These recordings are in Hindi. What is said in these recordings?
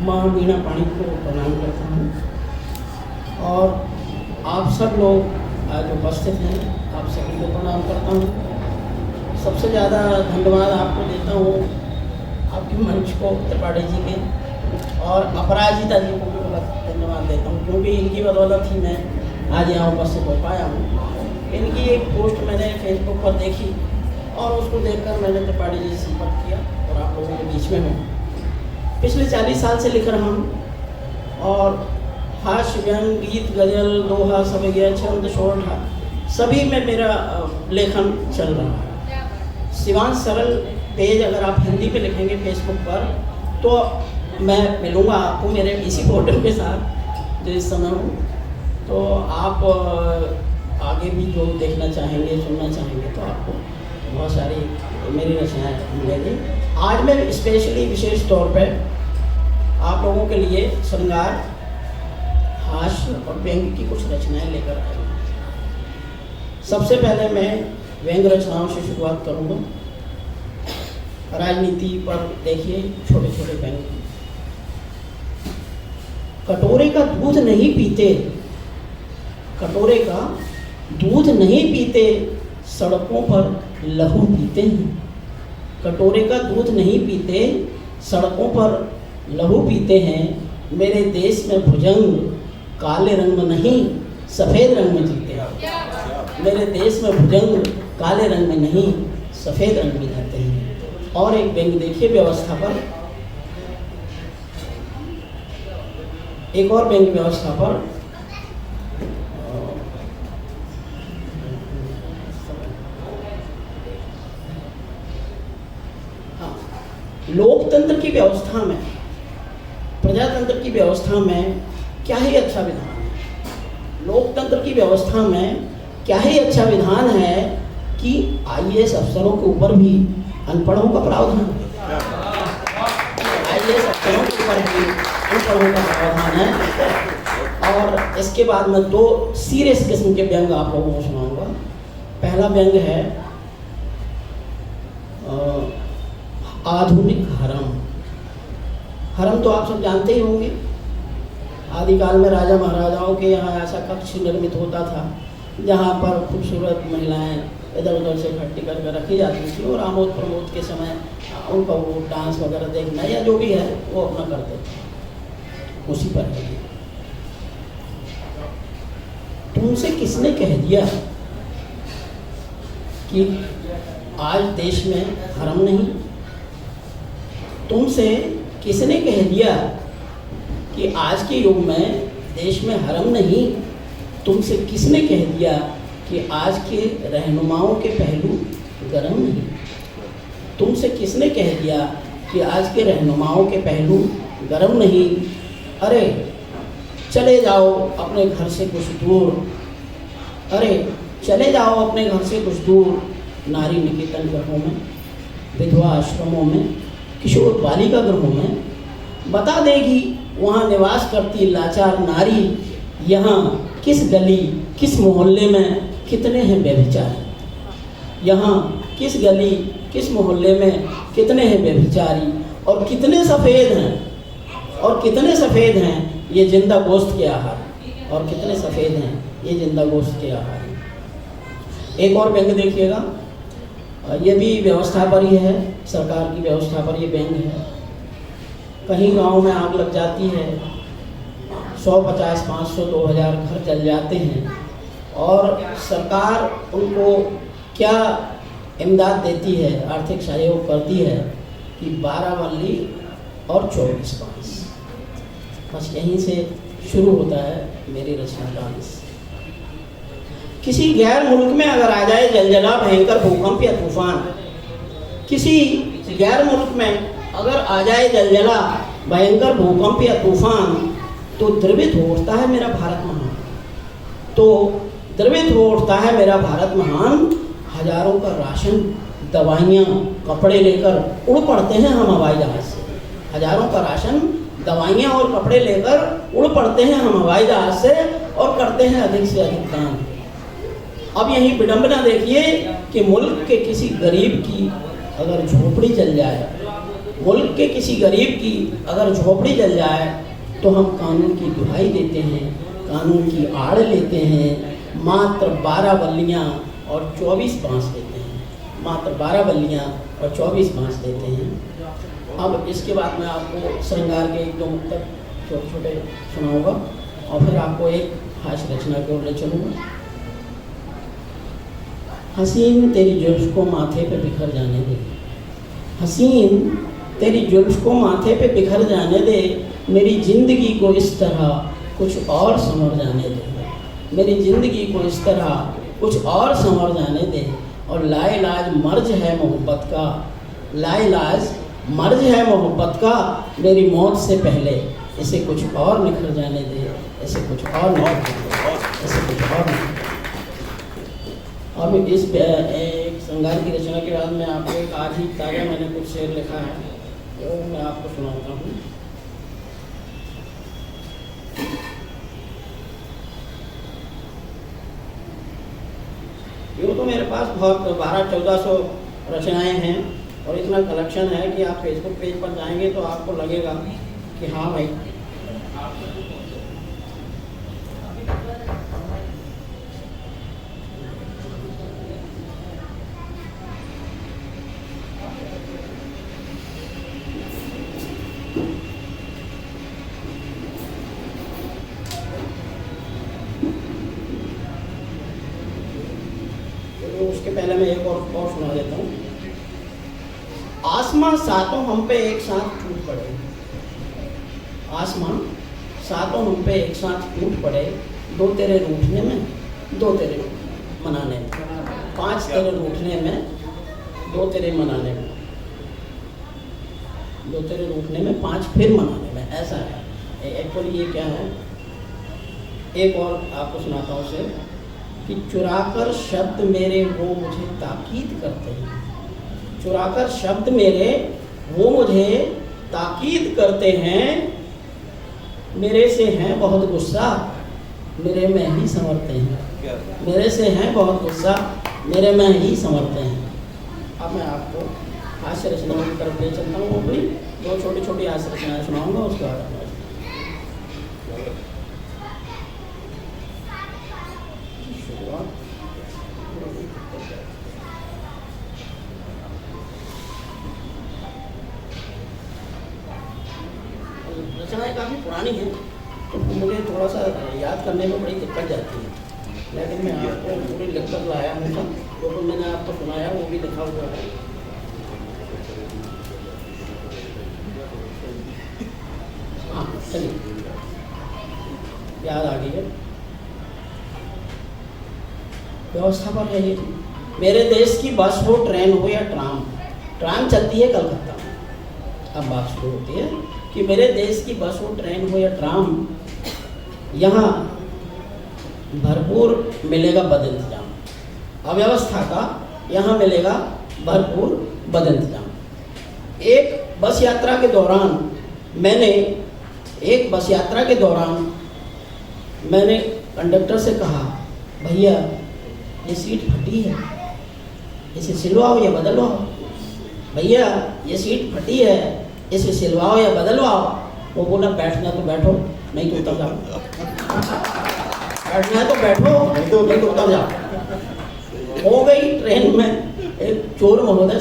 माँ वीणा पाणी को प्रणाम करता हूँ और आप सब लोग आज उपस्थित हैं, आप सभी को प्रणाम करता हूँ। सबसे ज़्यादा धन्यवाद आपको देता हूँ, आपके मंच को त्रिपाठी जी के और अपराजिता जी को भी बहुत धन्यवाद देता हूँ, क्योंकि इनकी बदौलत ही मैं आज यहाँ उपस्थित हो पाया हूँ। इनकी एक पोस्ट मैंने फेसबुक पर देखी और उसको देखकर मैंने त्रिपाठी जी से संपर्क किया और आप लोगों के बीच में हूँ। पिछले 40 साल से लिख रहा हूँ और हास्य, व्यंग, गीत, गज़ल, दोहा, सवैया, छंद, सोरठा सभी में मेरा लेखन चल रहा है। शिवांश सरल पेज अगर आप हिंदी पे लिखेंगे फेसबुक पर तो मैं मिलूँगा आपको मेरे इसी फोटो के साथ जो इस समय हूँ। तो आप आगे भी जो देखना चाहेंगे, सुनना चाहेंगे तो आपको बहुत सारी मेरी रचनाएँ मिलेंगी। आज मैं स्पेशली विशेष तौर पे आप लोगों के लिए श्रृंगार, हास्य और व्यंग की कुछ रचनाएं लेकर आया हूँ। सबसे पहले मैं व्यंग रचनाओं से शुरुआत करूँगा। राजनीति पर देखिए छोटे छोटे व्यंग। कटोरे का दूध नहीं पीते, कटोरे का दूध नहीं पीते, सड़कों पर लहू पीते हैं। कटोरे का दूध नहीं पीते, सड़कों पर लहू पीते हैं। मेरे देश में भुजंग काले रंग में नहीं सफ़ेद रंग में जीते हैं। मेरे देश में भुजंग काले रंग में नहीं सफ़ेद रंग में जीते हैं। और एक व्यंग देखिए व्यवस्था पर, एक और व्यंग व्यवस्था पर। लोकतंत्र की व्यवस्था में, प्रजातंत्र की व्यवस्था में क्या ही अच्छा विधान है। लोकतंत्र की व्यवस्था में क्या ही अच्छा विधान है कि आईएएस अफसरों के ऊपर भी अनपढ़ों का प्रावधान है। आईएएस अफसरों के ऊपर भी अनपढ़ों का प्रावधान है। और इसके बाद मैं 2 सीरियस किस्म के व्यंग आप लोगों को सुनाऊंगा। पहला व्यंग है आधुनिक हरम। हरम तो आप सब जानते ही होंगे। आदिकाल में राजा महाराजाओं के यहाँ ऐसा कक्ष निर्मित होता था जहाँ पर खूबसूरत महिलाएं इधर उधर से इकट्ठी करके रखी जाती थी और आमोद प्रमोद के समय उनका वो डांस वगैरह देखना या जो भी है वो अपना करते थे। उसी पर है। तुमसे किसने कह दिया कि आज देश में हरम नहीं? तुमसे किसने कह दिया कि आज के युग में देश में हरम नहीं? तुमसे किसने कह दिया कि आज के रहनुमाओं के पहलू गरम नहीं? तुमसे किसने कह दिया कि आज के रहनुमाओं के पहलू गरम नहीं? अरे चले जाओ अपने घर से कुछ दूर, अरे चले जाओ अपने घर से कुछ दूर, नारी निकेतन गृहों में, विधवा आश्रमों में, किशोर बालिका गृहों में। बता देगी वहाँ निवास करती लाचार नारी, यहाँ किस गली किस मोहल्ले में कितने हैं व्यभिचारी। यहाँ किस गली किस मोहल्ले में कितने हैं व्यभिचारी और कितने सफ़ेद हैं, और कितने सफ़ेद हैं ये जिंदा गोश्त के आहार, और कितने सफ़ेद हैं ये जिंदा गोश्त के आहार। एक और व्यंग देखिएगा, ये भी व्यवस्था पर ही है, सरकार की व्यवस्था पर ये व्यंग है। कहीं गांव में आग लग जाती है, 100, 50, 500, 2000 घर जल जाते हैं और सरकार उनको क्या इमदाद देती है, आर्थिक सहयोग करती है कि 12 बल्ली और 24 बांस। बस यहीं से शुरू होता है मेरी रचना का अंश। किसी गैर मुल्क में अगर आ जाए जलजला, भयंकर भूकंप या तूफान, किसी गैर मुल्क में अगर आ जाए जलजला, भयंकर भूकंप या तूफान, तो द्रवित हो उठता है मेरा भारत महान। तो द्रवित हो उठता है मेरा भारत महान। हजारों का राशन, दवाइयाँ, कपड़े लेकर उड़ पड़ते हैं हम हवाई जहाज से। हजारों का राशन, दवाइयाँ और कपड़े लेकर उड़ पड़ते हैं हम हवाई जहाज से और करते हैं अधिक से अधिक दान। अब यही विडंबना देखिए कि मुल्क के किसी गरीब की अगर झोपड़ी जल जाए, मुल्क के किसी गरीब की अगर झोपड़ी जल जाए तो हम कानून की दुहाई देते हैं, कानून की आड़ लेते हैं, मात्र 12 बल्लियाँ और 24 बांस देते हैं, मात्र 12 बल्लियाँ और 24 बांस देते हैं। अब इसके बाद मैं आपको श्रृंगार के 1-2 मुक्तक छोटे छोटे सुनाऊंगा और फिर आपको एक हास्य रचना की ओर ले चलूँगा। हसीन तेरी जुल्फ़ को माथे पे बिखर जाने दे, हसीन तेरी जुल्फ़ को माथे पे बिखर जाने दे, मेरी ज़िंदगी को इस तरह कुछ और संवर जाने दे, मेरी ज़िंदगी को इस तरह कुछ और संवर जाने दे। और लाइलाज मर्ज है मोहब्बत का, लाइलाज मर्ज है मोहब्बत का, मेरी मौत से पहले इसे कुछ और निखर जाने दे, इसे कुछ और निखर जाने दे, इसे कुछ और निखर। अब इस एक श्रृंगार की रचना के बाद मैं आपको एक आज ही ताज़ा मैंने कुछ शेर लिखा है, वो मैं आपको सुनाता हूँ। यूँ तो मेरे पास बहुत 1200-1400 रचनाएं हैं और इतना कलेक्शन है कि आप फेसबुक पेज पर जाएंगे तो आपको लगेगा कि हाँ भाई उसके पहले मैं एक और सुना देता हूँ। आसमां सातों हम पे एक साथ टूट पड़े, आसमां सातों हम पे एक साथ टूट पड़े, 2 तेरे रूठने में 2 तेरे मनाने में, 5 तेरे रूठने में 2 तेरे मनाने में, 2 तेरे रूठने में 5 फिर मनाने में, ऐसा है। एक्चुअली ये क्या है, एक और आपको सुनाता हूँ उसे कि चुराकर शब्द मेरे वो मुझे ताकीद करते हैं, चुराकर शब्द मेरे वो मुझे ताकीद करते हैं, मेरे से हैं बहुत गुस्सा मेरे में ही संवरते हैं, मेरे से हैं बहुत गुस्सा मेरे में ही संवरते हैं। अब मैं आपको हास्य रचनाओं की तरफ ले चलता हूँ, अपनी 2 छोटी छोटी हास्य रचनाएं सुनाऊंगा, उसके बाद रचनाएं काफ़ी पुरानी हैं तो मुझे थोड़ा सा याद करने में बड़ी दिक्कत जाती है, लेकिन मैं आपको पूरी लिखकर लाया हूँ, जो तो मैंने आपको सुनाया वो भी लिखा हुआ है। हाँ चलिए, याद आ गई है, व्यवस्था पर है ये। मेरे देश की बस हो, ट्रेन हो या ट्राम, ट्राम चलती है कलकत्ता में। अब बात शुरू होती है कि मेरे देश की बस हो, ट्रेन हो या ट्राम, यहाँ भरपूर मिलेगा बदइंतजाम, अव्यवस्था का यहाँ मिलेगा भरपूर बदइंतजाम। एक बस यात्रा के दौरान मैंने कंडक्टर से कहा, भैया ये सीट फटी है, इसे सिलवाओ या बदलवाओ, भैया ये सीट फटी है, इसे सिलवाओ या बदलवाओ। वो बोला बैठना तो बैठो नहीं तो उतर जाओ, बैठना है तो बैठो नहीं तो उतर जाओ। हो गई ट्रेन में एक चोर महोदय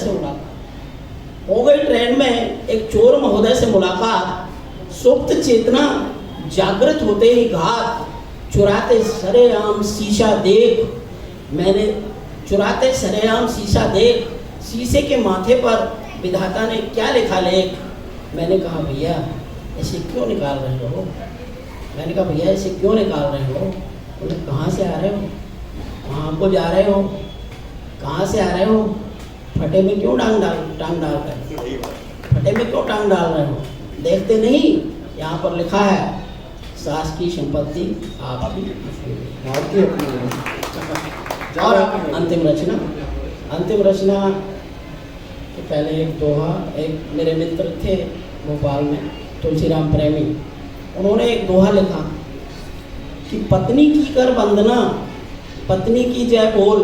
से मुलाकात, सुप्त चेतना जागृत होते ही घात, चुराते सरेआम शीशा देख, मैंने चुराते सरेआम शीशा देख, शीशे के माथे पर विधाता ने क्या लिखा लेख। मैंने कहा भैया इसे क्यों निकाल रहे हो, मैंने कहा भैया इसे क्यों निकाल रहे हो। बोले कहाँ से आ रहे हो, कहाँ को जा रहे हो, कहाँ से आ रहे हो, फटे में क्यों टांग डाल रहे हो, फटे में क्यों टांग डाल रहे हो, देखते नहीं यहाँ पर लिखा है सास की संपत्ति आपकी। और अंतिम रचना के पहले एक दोहा, एक मेरे मित्र थे भोपाल में, तुलसीराम प्रेमी, उन्होंने एक दोहा लिखा कि पत्नी की कर वंदना, पत्नी की जय बोल,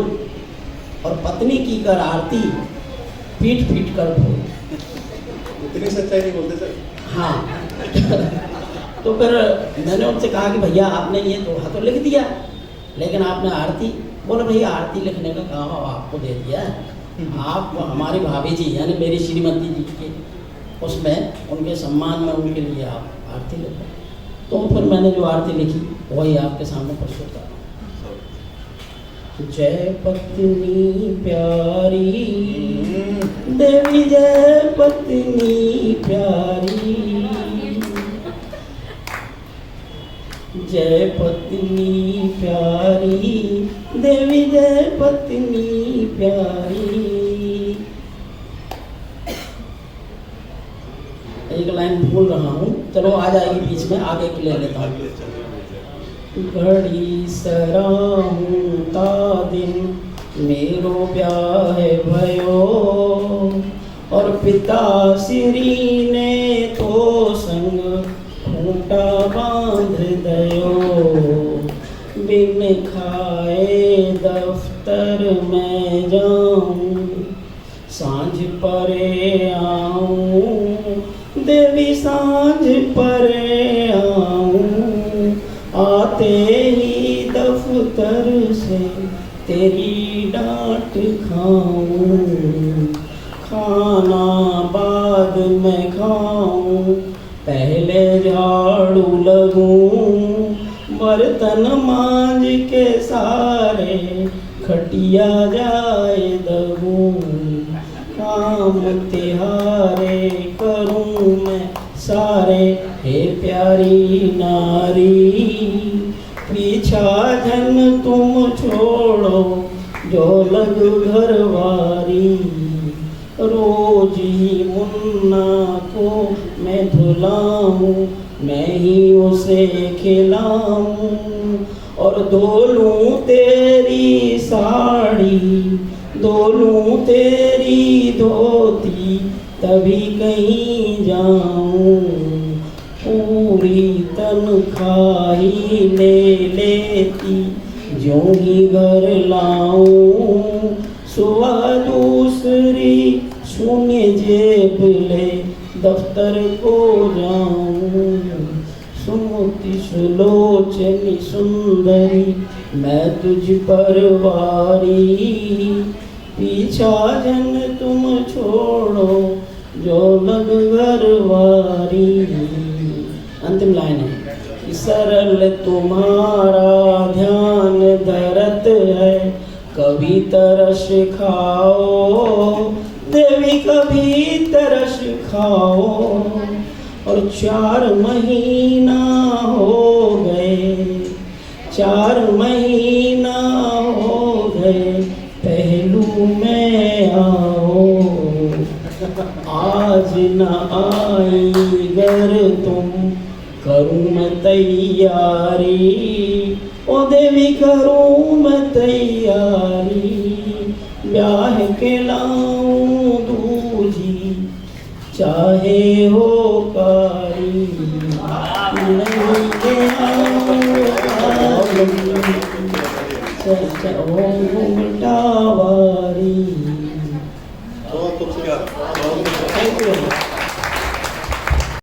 और पत्नी की कर आरती, पीट पीट कर बोल। इतनी सच्चाई नहीं बोलते सर। हाँ तो फिर मैंने उनसे कहा कि भैया आपने ये दोहा तो लिख दिया, लेकिन आपने आरती, बोले भैया आरती लिखने का काम अब आपको दे दिया है, आप हमारी भाभी जी यानी मेरी श्रीमती जी के उसमें उनके सम्मान में उनके लिए आप आरती लिखो। तो फिर मैंने जो आरती लिखी वही आपके सामने प्रस्तुत कर। जय पत्नी प्यारी देवी, जय पत्नी प्यारी, जय पत्नी प्यारी देवी, जय पत्नी प्यारी। एक लाइन भूल रहा हूँ, चलो आ जाएगी बीच में, आगे के ले लेता हूँ। घड़ी सराहूं ता दिन मेरो ब्याह भयो, और पिता श्री ने तो संग खूंटा बांध दयो, बिन खाए दफ्तर में जाऊं, सांझ परे आऊं देवी, सांझ परे आऊं, आते ही दफ्तर से तेरी डांट खाऊं, खाना बाद में खाऊं, पहले झाड़ू लगूं, बर्तन मांज के सारे खटिया जाए दबूं, काम तिहारे करूं मैं सारे, हे प्यारी नारी, पीछा जन तुम छोड़ो जो लग घरवारी, रोज ही मुन्ना को मैं धुलाऊं, मैं ही उसे खिलाऊं, और धोलूं तेरी साड़ी, धोलूं तेरी धोती, तभी कहीं जाऊं, पूरी तनख्वाह ही ले लेती, ज्यों ही घर लाऊं, सुबह दूसरी शून्य जेब ले दफ्तर को जाऊं, सुमति सुलोचनी सुंदरी मैं तुझ पर वारी, पीछा जन तुम छोड़ो जो लग घरवारी। अंतिम लाइन है, सरल तुम्हारा ध्यान धरत है, कभी तरस खाओ देवी, कभी तरस खाओ, और 4 महीना हो गए, 4 महीना हो गए, पहलू में आओ, आज न आई घर तुम, करूँ मैं तैयारी, ओ देवी करूँ मैं तैयारी, ब्याह के लाऊं दूजी, चाहे हो कारी, नहीं के आओ घुमटावारी। बहुत खूबसूरत। Thank you.